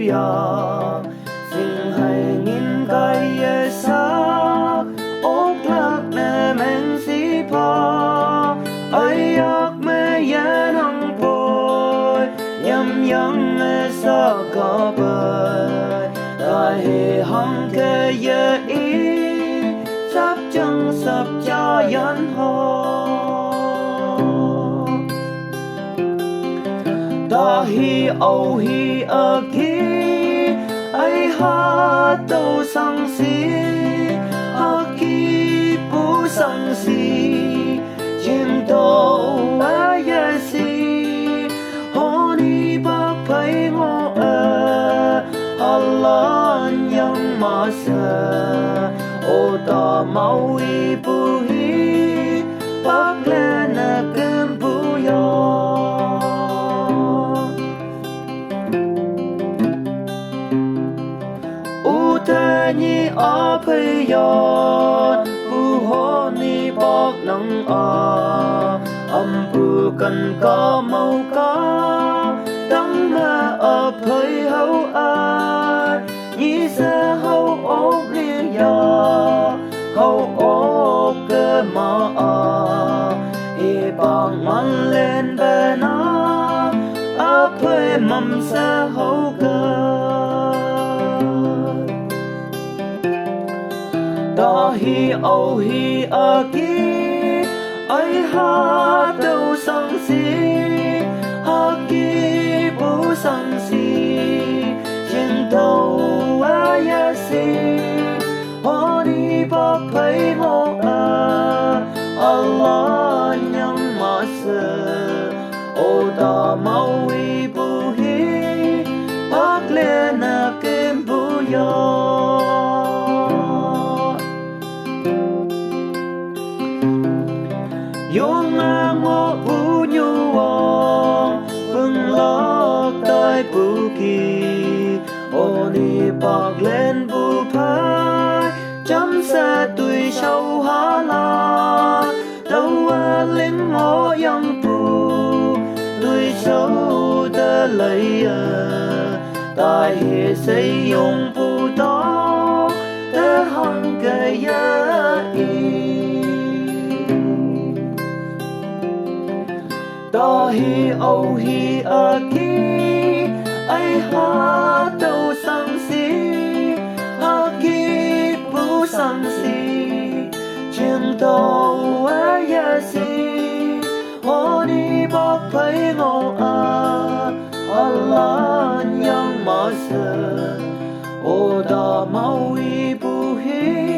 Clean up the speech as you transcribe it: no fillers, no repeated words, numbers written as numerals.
ya sing hai ngin kai ye sa ok lak na men si pa ai yak me yan hong poi yam yang me sa ka ba ta he hong ke ye i sắp chân sắp cha yan ho ta hi âu hi a ki ai ha đâu sang si ha ki bu sang si chim đâu ai ya si ho ni ba pai ngo a halan yang ma sa o ta mau i bu hi bak le na kem bu yo ta nhi ở phê yon bu ho ni bọc nắng âm bu cần có màu có đắng na ở phê hậu nhi sa hậu ốc lia ya hậu ốc cơ mà hi bằng man lên bên ở phê mầm sa hậu cơ ta hi âu hi a ki ai ha đâu sang si ha ki bu sang si trên đầu a ya si ho ni ba pai mo Allah nhang ma se o ta mau i bu hi bak le na kem bu yo yung ngô u nhu wong bưng lo tai bu ki ô ni bạc lên bu phai chấm xa tùy sâu há la đâu linh ngô yang bu tùy sâu ta lấy tai hệ xây yung bu đó ta hằng cây ya ta hi âu hi a ki ai ha đâu sang si ha ki bu sang si trên đầu a ya si ho ni bọc pai ngô Allah yang ma se o da mau i bu hi